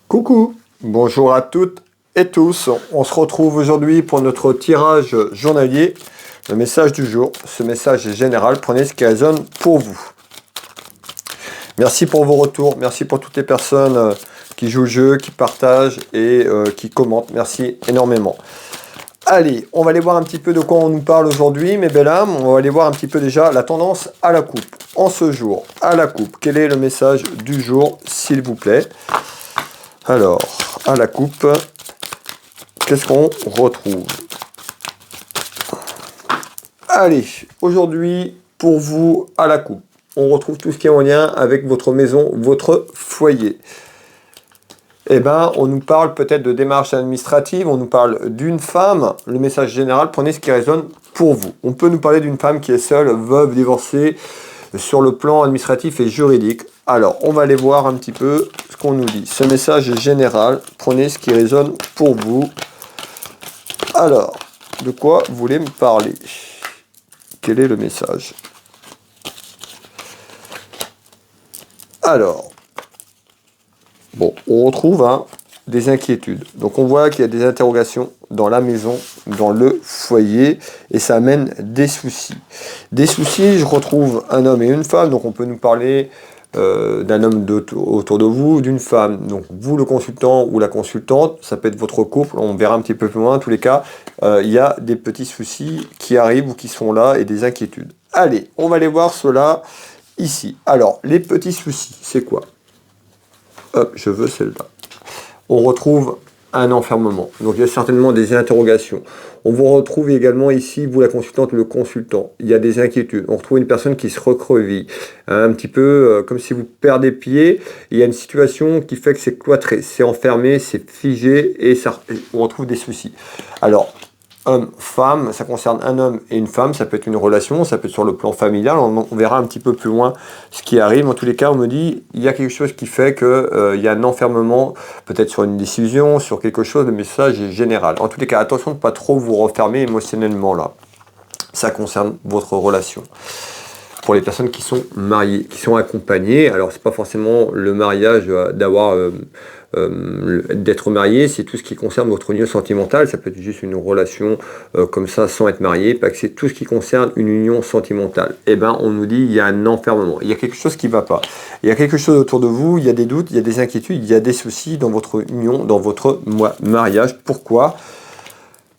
Coucou, bonjour à toutes et tous. On se retrouve aujourd'hui pour notre tirage journalier. Le message du jour, ce message est général, prenez ce qui résonne pour vous. Merci pour vos retours, merci pour toutes les personnes qui jouent le jeu, qui partagent et qui commentent. Merci énormément. Allez, on va aller voir un petit peu de quoi on nous parle aujourd'hui, mes belles âmes. On va aller voir un petit peu déjà la tendance à la coupe. En ce jour, à la coupe, quel est le message du jour, s'il vous plaît? Alors, à la coupe, qu'est-ce qu'on retrouve? Allez, aujourd'hui, pour vous, à la coupe, on retrouve tout ce qui est en lien avec votre maison, votre foyer. Eh bien, on nous parle peut-être de démarches administratives, on nous parle d'une femme. Le message général, prenez ce qui résonne pour vous. On peut nous parler d'une femme qui est seule, veuve, divorcée, sur le plan administratif et juridique. Alors, on va aller voir un petit peu ce qu'on nous dit. Ce message est général, prenez ce qui résonne pour vous. Alors, de quoi vous voulez me parler? Quel est le message? Alors, bon, on retrouve des inquiétudes. Donc on voit qu'il y a des interrogations dans la maison, dans le foyer, et ça amène des soucis. Des soucis, je retrouve un homme et une femme, donc on peut nous parler d'un homme autour de vous, d'une femme. Donc vous, le consultant ou la consultante, ça peut être votre couple, on verra un petit peu plus loin. En tous les cas, il y a des petits soucis qui arrivent ou qui sont là et des inquiétudes. Allez, on va aller voir cela ici. Alors, les petits soucis, c'est quoi? Hop, je veux celle-là. On retrouve un enfermement. Donc il y a certainement des interrogations. On vous retrouve également ici, vous la consultante, le consultant. Il y a des inquiétudes. On retrouve une personne qui se recreville. Un petit peu comme si vous perdez pied. Il y a une situation qui fait que c'est cloîtré, c'est enfermé, c'est figé et ça, on retrouve des soucis. Alors, homme, femme, ça concerne un homme et une femme, ça peut être une relation, ça peut être sur le plan familial, on verra un petit peu plus loin ce qui arrive. En tous les cas, on me dit, il y a quelque chose qui fait qu'il y a un enfermement, peut-être sur une décision, sur quelque chose, le message est général. En tous les cas, attention de ne pas trop vous refermer émotionnellement là. Ça concerne votre relation. Pour les personnes qui sont mariées, qui sont accompagnées, alors c'est pas forcément le mariage d'être marié, c'est tout ce qui concerne votre union sentimentale. Ça peut être juste une relation comme ça sans être marié, pas que c'est tout ce qui concerne une union sentimentale. Eh ben, on nous dit il y a un enfermement, il y a quelque chose qui ne va pas, il y a quelque chose autour de vous, il y a des doutes, il y a des inquiétudes, il y a des soucis dans votre union, dans votre mariage. Pourquoi?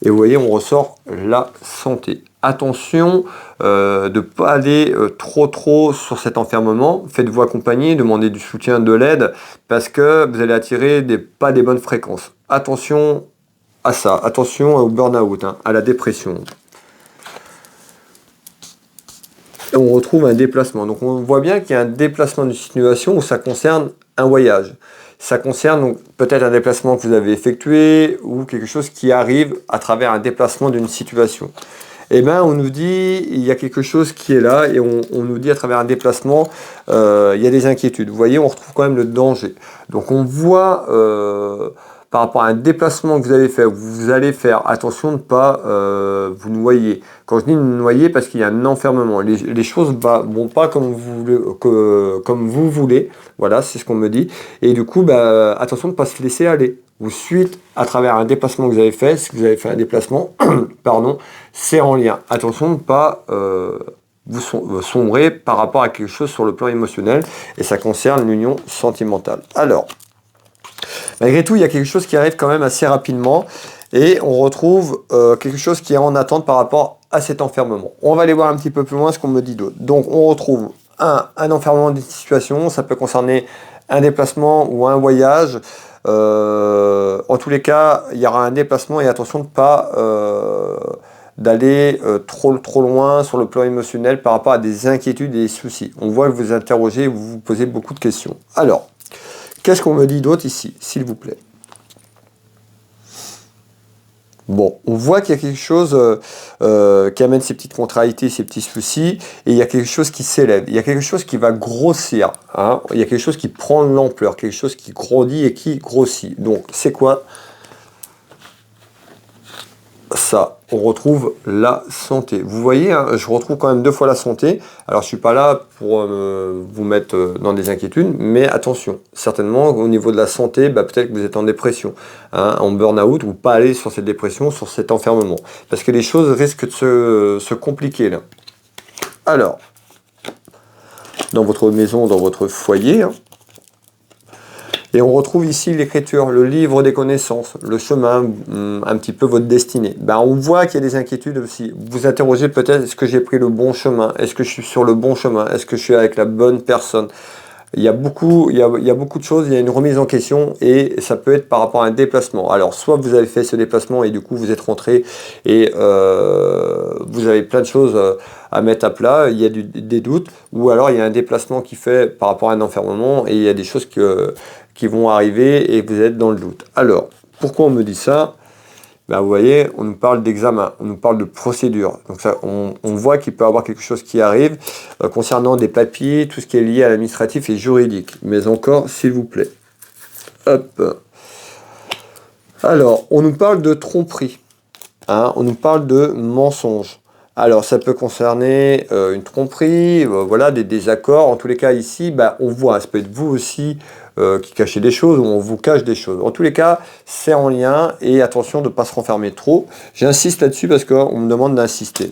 Et vous voyez, on ressort la santé. Attention de ne pas aller trop sur cet enfermement. Faites-vous accompagner, demandez du soutien, de l'aide, parce que vous allez attirer pas des bonnes fréquences. Attention à ça, attention au burn-out, à la dépression. Et on retrouve un déplacement. Donc on voit bien qu'il y a un déplacement d'une situation où ça concerne un voyage. Ça concerne donc peut-être un déplacement que vous avez effectué ou quelque chose qui arrive à travers un déplacement d'une situation. Eh bien, on nous dit, il y a quelque chose qui est là et on nous dit à travers un déplacement, il y a des inquiétudes. Vous voyez, on retrouve quand même le danger. Donc on voit par rapport à un déplacement que vous avez fait, vous allez faire attention de ne pas vous noyer. Quand je dis noyer, parce qu'il y a un enfermement. Les choses ne vont pas comme vous voulez. Voilà, c'est ce qu'on me dit. Et du coup, attention de ne pas se laisser aller. Vous suite à travers un déplacement que vous avez fait, si vous avez fait un déplacement, pardon, c'est en lien. Attention de ne pas vous sombrer par rapport à quelque chose sur le plan émotionnel, et ça concerne l'union sentimentale. Alors, malgré tout, il y a quelque chose qui arrive quand même assez rapidement, et on retrouve quelque chose qui est en attente par rapport à cet enfermement. On va aller voir un petit peu plus loin ce qu'on me dit d'autre. Donc, on retrouve un enfermement d'une situation, ça peut concerner un déplacement ou un voyage. En tous les cas, il y aura un déplacement et attention de ne pas d'aller trop loin sur le plan émotionnel par rapport à des inquiétudes et des soucis. On voit que vous interrogez, vous vous posez beaucoup de questions. Alors, qu'est-ce qu'on me dit d'autre ici, s'il vous plaît? Bon, on voit qu'il y a quelque chose qui amène ces petites contrariétés, ces petits soucis, et il y a quelque chose qui s'élève, il y a quelque chose qui va grossir, il y a quelque chose qui prend de l'ampleur, quelque chose qui grandit et qui grossit. Donc, c'est quoi? ça, on retrouve la santé. Vous voyez, hein, je retrouve quand même 2 fois la santé. Alors, je suis pas là pour vous mettre dans des inquiétudes, mais attention, certainement, au niveau de la santé, bah, peut-être que vous êtes en dépression, hein, en burn-out, ou pas aller sur cette dépression, sur cet enfermement. Parce que les choses risquent de se compliquer, là. Alors, dans votre maison, dans votre foyer, hein, et on retrouve ici l'écriture, le livre des connaissances, le chemin, un petit peu votre destinée. Ben, on voit qu'il y a des inquiétudes aussi. Vous interrogez peut-être, est-ce que j'ai pris le bon chemin? Est-ce que je suis sur le bon chemin? Est-ce que je suis avec la bonne personne? Il y a beaucoup de choses, il y a une remise en question et ça peut être par rapport à un déplacement. Alors, soit vous avez fait ce déplacement et du coup vous êtes rentré et vous avez plein de choses à mettre à plat, il y a des doutes, ou alors il y a un déplacement qui fait par rapport à un enfermement et il y a des choses qui vont arriver et vous êtes dans le doute. Alors, pourquoi on me dit ça? Ben, vous voyez, on nous parle d'examen, on nous parle de procédure. Donc ça, on voit qu'il peut y avoir quelque chose qui arrive concernant des papiers, tout ce qui est lié à l'administratif et juridique. Mais encore, s'il vous plaît. Hop. Alors, on nous parle de tromperie. Hein, on nous parle de mensonge. Alors, ça peut concerner une tromperie, voilà, des désaccords. En tous les cas, ici, bah, on voit, ça peut être vous aussi qui cachez des choses ou on vous cache des choses. En tous les cas, c'est en lien et attention de ne pas se renfermer trop. J'insiste là-dessus parce qu'on me demande d'insister.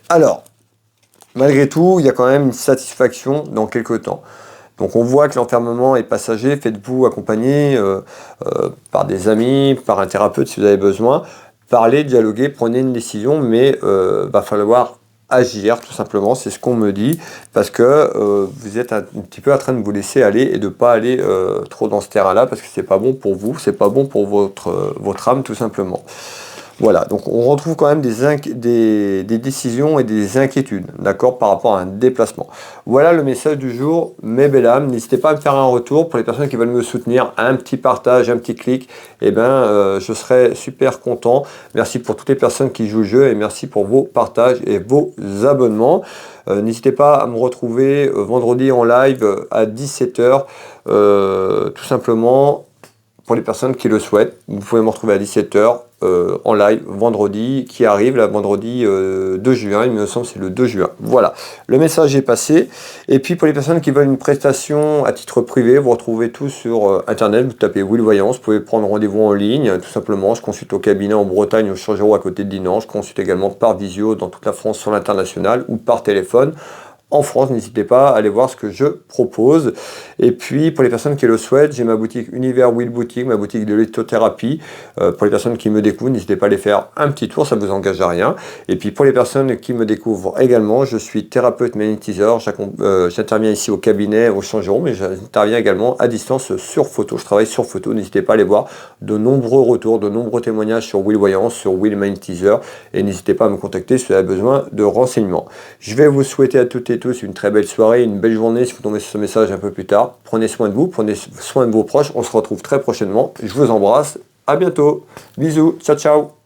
Alors, malgré tout, il y a quand même une satisfaction dans quelques temps. Donc on voit que l'enfermement est passager, faites-vous accompagner par des amis, par un thérapeute si vous avez besoin. Parlez, dialoguez, prenez une décision, mais va falloir agir tout simplement, c'est ce qu'on me dit, parce que vous êtes un petit peu en train de vous laisser aller et de ne pas aller trop dans ce terrain-là, parce que c'est pas bon pour vous, c'est pas bon pour votre âme tout simplement. Voilà, donc on retrouve quand même des décisions et des inquiétudes, d'accord, par rapport à un déplacement. Voilà le message du jour, mes belles âmes. N'hésitez pas à me faire un retour pour les personnes qui veulent me soutenir, un petit partage, un petit clic, et je serai super content. Merci pour toutes les personnes qui jouent le jeu et merci pour vos partages et vos abonnements. N'hésitez pas à me retrouver vendredi en live à 17 h, tout simplement. Pour les personnes qui le souhaitent, vous pouvez me retrouver à 17 h en live vendredi qui arrive, là, vendredi 2 juin, il me semble que c'est le 2 juin. Voilà, le message est passé. Et puis pour les personnes qui veulent une prestation à titre privé, vous retrouvez tout sur internet, vous tapez Will Voyance, vous pouvez prendre rendez-vous en ligne, tout simplement. Je consulte au cabinet en Bretagne, au Changereau à côté de Dinan. Je consulte également par visio dans toute la France sur l'international ou par téléphone. En France, n'hésitez pas à aller voir ce que je propose. Et puis, pour les personnes qui le souhaitent, j'ai ma boutique Univers Will Boutique, ma boutique de lithothérapie. Pour les personnes qui me découvrent, n'hésitez pas à aller faire un petit tour, ça ne vous engage à rien. Et puis, pour les personnes qui me découvrent également, je suis thérapeute magnétiseur. J'interviens ici au cabinet, au Changereau, mais j'interviens également à distance sur photo. Je travaille sur photo. N'hésitez pas à aller voir de nombreux retours, de nombreux témoignages sur Will Voyance, sur Will Magnétiseur. Et n'hésitez pas à me contacter si vous avez besoin de renseignements. Je vais vous souhaiter à toutes et tous une très belle soirée, une belle journée si vous tombez sur ce message un peu plus tard. Prenez soin de vous, prenez soin de vos proches. On se retrouve très prochainement. Je vous embrasse. À bientôt. Bisous. Ciao, ciao.